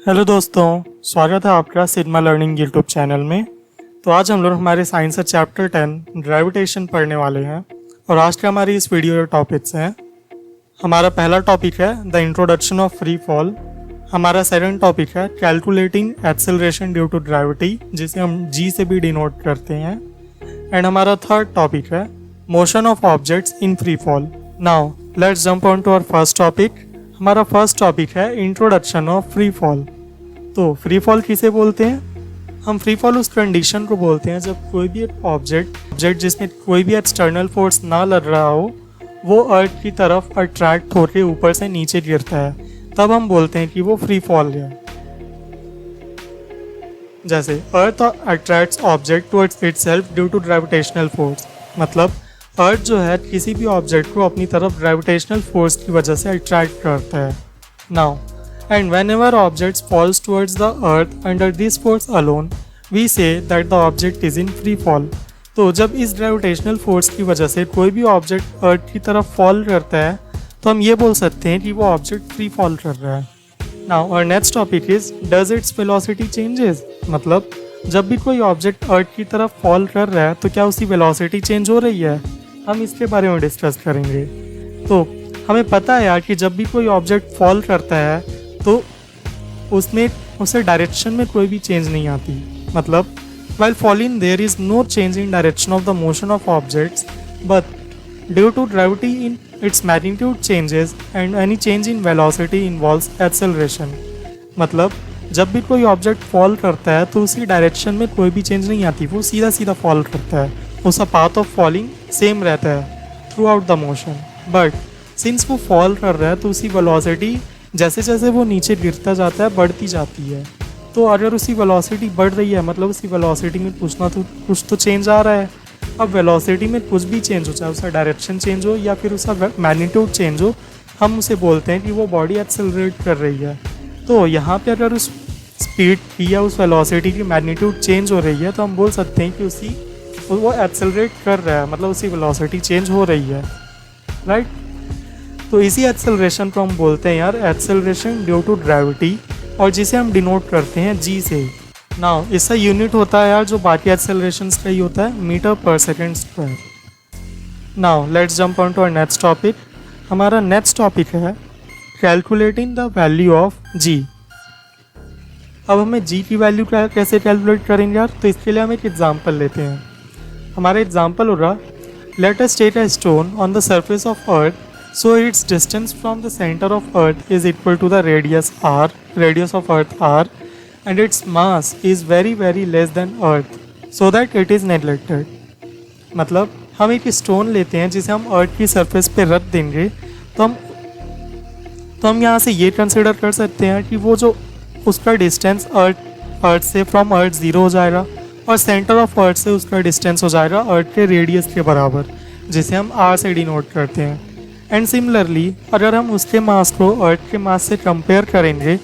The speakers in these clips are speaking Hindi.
हेलो दोस्तों, स्वागत है आपका सिग्मा लर्निंग यूट्यूब चैनल में। तो आज हम लोग हमारे साइंस चैप्टर 10 ग्रेविटेशन पढ़ने वाले हैं और आज का हमारी इस वीडियो के टॉपिक्स हैं। हमारा पहला टॉपिक है the introduction of free fall. हमारा सेकंड टॉपिक है calculating acceleration due to gravity, जिसे हम जी से भी डिनोट करते हैं। एंड हमारा थर्ड टॉपिक है motion of objects in free fall. Now let's jump on to our first topic. हमारा फर्स्ट टॉपिक है इंट्रोडक्शन ऑफ फ्री फॉल। तो फ्री फॉल किसे बोलते हैं? हम फ्री फॉल उस कंडीशन को बोलते हैं जब कोई भी ऑब्जेक्ट जिसमें कोई भी एक्सटर्नल फोर्स ना लग रहा हो वो अर्थ की तरफ अट्रैक्ट होकर ऊपर से नीचे गिरता है, तब हम बोलते हैं कि वो फ्री फॉल है। जैसे earth attracts object towards itself due to gravitational force, मतलब अर्थ जो है किसी भी ऑब्जेक्ट को अपनी तरफ ग्रेविटेशनल फोर्स की वजह से अट्रैक्ट करता है। Now and whenever objects falls towards the earth under this force alone, we say that the object is in free fall। तो जब इस ग्रेविटेशनल फोर्स की वजह से कोई भी ऑब्जेक्ट अर्थ की तरफ फॉल करता है तो हम ये बोल सकते हैं कि वो ऑब्जेक्ट फ्री फॉल कर रहा है। नाउ और next topic is does its velocity changes, मतलब जब भी कोई ऑब्जेक्ट अर्थ की तरफ फॉल कर रहा है तो क्या उसकी वेलोसिटी चेंज हो रही है, हम इसके बारे में डिस्कस करेंगे। तो हमें पता है यार कि जब भी कोई ऑब्जेक्ट फॉल करता है तो उसमें उसे डायरेक्शन में कोई भी चेंज नहीं आती, मतलब while falling there is no change in direction of the motion of objects, but due to gravity in its magnitude changes and any change in velocity involves acceleration। मतलब जब भी कोई ऑब्जेक्ट फॉल करता है तो उसकी डायरेक्शन में कोई भी चेंज नहीं आती, वो सीधा सीधा फॉल करता है, उसका पाथ ऑफ फॉलिंग सेम रहता है through out the motion. But since वो फॉल कर रहा है तो उसकी वेलोसिटी जैसे जैसे वो नीचे गिरता जाता है बढ़ती जाती है। तो अगर उसकी वेलोसिटी बढ़ रही है मतलब उसकी वेलोसिटी में कुछ तो चेंज आ रहा है। अब वेलोसिटी में कुछ भी चेंज हो, चाहे उसका डायरेक्शन चेंज हो या फिर उसका मैग्नीट्यूड चेंज हो, हम उसे बोलते हैं कि वो बॉडी एक्सेलरेट कर रही है। तो यहाँ पे अगर उस स्पीड की या उस वेलोसिटी की मैग्नीट्यूड चेंज हो रही है तो हम बोल सकते हैं कि वो एक्सेलरेट कर रहा है, मतलब उसकी वेलोसिटी चेंज हो रही है, राइट। तो इसी एक्सेलरेशन को हम बोलते हैं यार एक्सेलरेशन ड्यू टू ग्रेविटी, और जिसे हम डिनोट करते हैं जी से। नाउ इसका यूनिट होता है यार जो बाकी एक्सेलरेशन का ही होता है, मीटर पर second square. Now let's jump on to our next topic. हमारा नेक्स्ट टॉपिक है calculating the value of g. अब हमें जी की वैल्यू कैसे कैलकुलेट करेंगे यार, तो इसके लिए हम एक एग्जाम्पल लेते हैं। हमारा एग्जाम्पल होगा let us take a stone on the surface of earth, so its distance from the center of earth is equal to the radius of earth r, and its mass is very very less than earth, so that it is neglected। मतलब हम एक स्टोन लेते हैं जिसे हम अर्थ की सरफेस पे रख देंगे तो हम यहाँ से ये कंसिडर कर सकते हैं कि वो जो उसका डिस्टेंस अर्थ से फ्रॉम अर्थ 0 हो जाएगा और सेंटर ऑफ अर्थ से उसका डिस्टेंस हो जाएगा अर्थ के रेडियस के बराबर, जिसे हम r से डिनोट करते हैं। एंड सिमिलरली अगर हम उसके मास को अर्थ के मास से कंपेयर करेंगे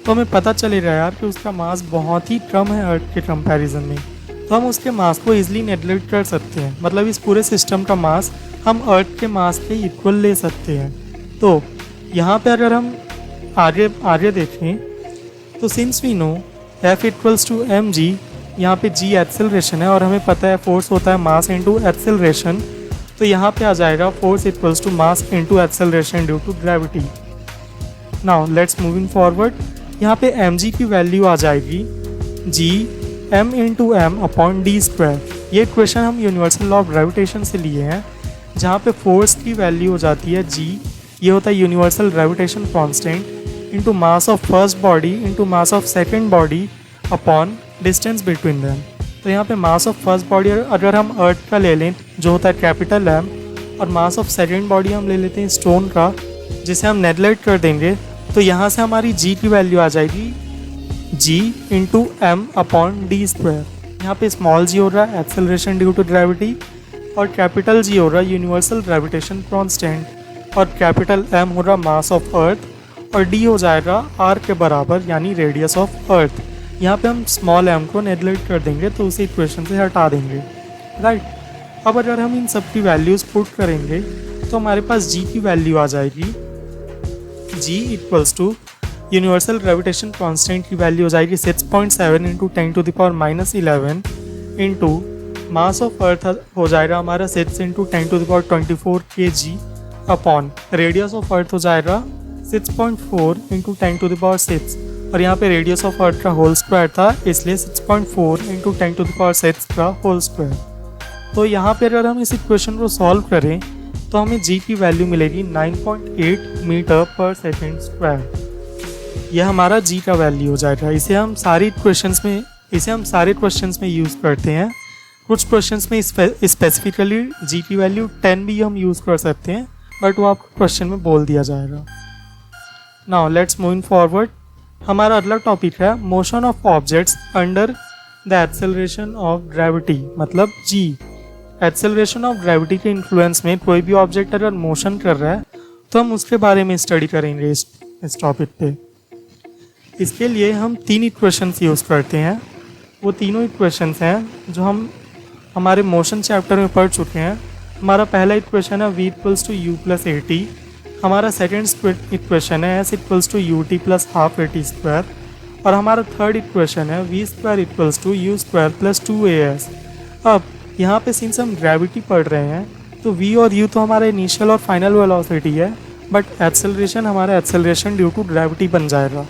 तो हमें पता चलेगा यार कि उसका मास बहुत ही कम है अर्थ के कंपैरिजन में, तो हम उसके मास को इजीली नेगलेक्ट कर सकते हैं, मतलब इस पूरे सिस्टम का मास हम अर्थ के मास के इक्वल ले सकते हैं। तो यहाँ पे अगर हम आगे देखें तो since we know F equals to mg, यहाँ पे g एक्सेलरेशन है और हमें पता है फोर्स होता है मास इंटू एक्सेलरेशन, तो यहाँ पे आ जाएगा force equals to mass into acceleration due to gravity. Now let's moving forward. यहाँ पे mg की वैल्यू आ जाएगी g m into M upon D square. ये इक्वेशन हम यूनिवर्सल लॉ ऑफ ग्रेविटेशन से लिए हैं, जहाँ पे फोर्स की वैल्यू हो जाती है g, ये होता है universal gravitation constant, into mass of first body into mass of second body upon distance between them. तो यहाँ पे मास ऑफ फर्स्ट बॉडी अगर हम अर्थ का ले लें जो होता है कैपिटल एम, और मास ऑफ सेकेंड बॉडी हम ले लेते हैं स्टोन का, जिसे हम नेगलेक्ट कर देंगे, तो यहाँ से हमारी जी की वैल्यू आ जाएगी G into M upon D square. यहाँ पे स्मॉल जी हो रहा है एक्सेलरेशन ड्यू टू ग्रेविटी, और कैपिटल जी हो रहा है यूनिवर्सल ग्रेविटेशन कॉन्स्टेंट, और कैपिटल एम हो रहा मास ऑफ अर्थ, और डी हो जाएगा आर के बराबर यानी रेडियस ऑफ अर्थ। यहाँ पे हम स्मॉल एम को नेगलेक्ट कर देंगे तो उसे इक्वेशन से हटा देंगे, राइट। अब अगर हम इन सब की वैल्यूज़ पुट करेंगे तो हमारे पास जी की वैल्यू आ जाएगी g equals to universal gravitation constant की वैल्यू हो जाएगी 6.7 into 10⁻11 into mass of earth हो जाएगा हमारा 6 into 10⁻24 kg upon radius of earth हो जाएगा 6.4 इंटू 10⁻6 और यहाँ पे रेडियस ऑफ अर्थ का होल स्क्वायर था इसलिए 6.4 इंटू 10⁻6 का होल स्क्वायर। तो यहाँ पे अगर हम इस इक्वेशन को सॉल्व करें तो हमें g की वैल्यू मिलेगी 9.8 मीटर पर सेकेंड स्क्वायर। यह हमारा g का वैल्यू हो जाएगा। इसे हम सारे क्वेश्चंस में यूज़ करते हैं। कुछ क्वेश्चंस में स्पेसिफिकली g की वैल्यू 10 भी हम यूज़ कर सकते हैं, बट वो आपको क्वेश्चन में बोल दिया जाएगा। Now let's move forward. हमारा अगला टॉपिक है motion of objects under the acceleration of gravity, मतलब g। एक्सेलरेशन ऑफ ग्रेविटी के इन्फ्लुएंस में कोई भी ऑब्जेक्ट अगर मोशन कर रहा है तो हम उसके बारे में स्टडी करेंगे इस टॉपिक पे। इसके लिए हम 3 इक्वेशंस यूज़ करते हैं। वो तीनों इक्वेशंस हैं जो हम हमारे मोशन चैप्टर में पढ़ चुके हैं। हमारा पहला इक्वेशन है v = u + at। हमारा सेकेंड इक्वेशन है s = ut + ½ at²। और हमारा थर्ड इक्वेशन है v² = u² + 2as। अब यहाँ पे सिंस हम ग्रेविटी पढ़ रहे हैं तो v और u तो हमारा इनिशियल और फाइनल वेलोसिटी है, बट एक्सेलरेशन हमारा एक्सेलरेशन ड्यू टू ग्रेविटी बन जाएगा।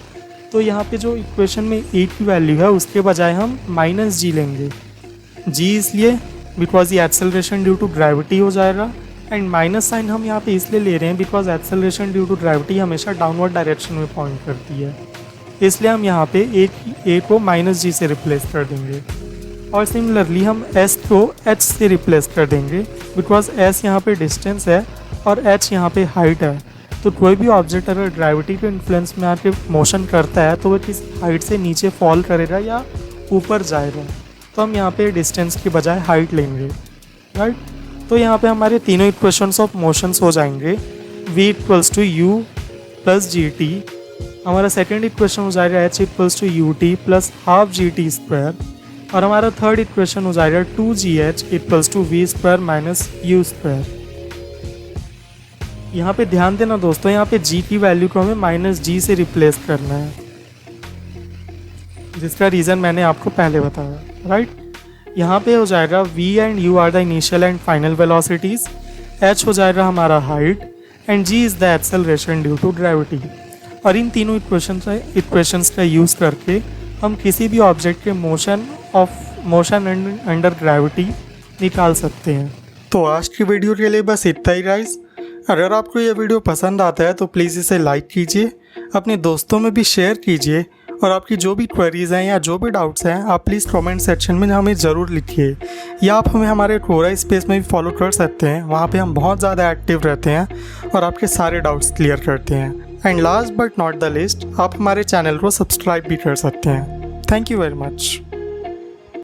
तो यहाँ पे जो इक्वेशन में a की वैल्यू है उसके बजाय हम -g लेंगे। g इसलिए बिकॉज ये एक्सेलरेशन ड्यू टू ग्रेविटी हो जाएगा, एंड माइनस साइन हम यहाँ पे इसलिए ले रहे हैं because acceleration due to gravity हमेशा डाउनवर्ड डायरेक्शन में पॉइंट करती है, इसलिए हम यहाँ पे a को -g से रिप्लेस कर देंगे। और सिमिलरली हम s को h से रिप्लेस कर देंगे बिकॉज s यहाँ पे डिस्टेंस है और h यहाँ पे हाइट है। तो कोई भी ऑब्जेक्ट अगर ग्रेविटी के इन्फ्लुएंस में आके मोशन करता है तो वो किस हाइट से नीचे फॉल करेगा या ऊपर जाएगा। तो हम यहाँ पे डिस्टेंस के बजाय हाइट लेंगे, राइट। तो यहाँ पे हमारे तीनों इक्वेशंस ऑफ मोशंस हो जाएंगे। v = u + gt। हमारा सेकेंड इक्वेशन हो जाएगा h = ut + ½ gt²। और हमारा थर्ड इक्वेशन हो जाएगा 2gh = v² - u²। यहाँ पे ध्यान देना दोस्तों, यहाँ पे g की वैल्यू को हमें -g से रिप्लेस करना है, जिसका रीज़न मैंने आपको पहले बताया, राइट। यहाँ पे हो जाएगा v and u are the initial and final velocities, h हो जाएगा हमारा height, and g is the acceleration due to gravity. और इन तीनों इक्वेशंस का यूज़ करके हम किसी भी ऑब्जेक्ट के मोशन अंडर ग्रेविटी निकाल सकते हैं। तो आज की वीडियो के लिए बस इतना ही गाइस। अगर आपको ये वीडियो पसंद आता है तो प्लीज़ इसे लाइक कीजिए, अपने दोस्तों में भी शेयर कीजिए, और आपकी जो भी क्वेरीज हैं या जो भी डाउट्स हैं आप प्लीज़ कमेंट सेक्शन में हमें ज़रूर लिखिए, या आप हमें हमारे कोरा स्पेस में भी फॉलो कर सकते हैं। वहाँ पे हम बहुत ज़्यादा एक्टिव रहते हैं और आपके सारे डाउट्स क्लियर करते हैं। And last but not the list, आप हमारे चैनल को सब्सक्राइब भी कर सकते हैं। Thank you very much.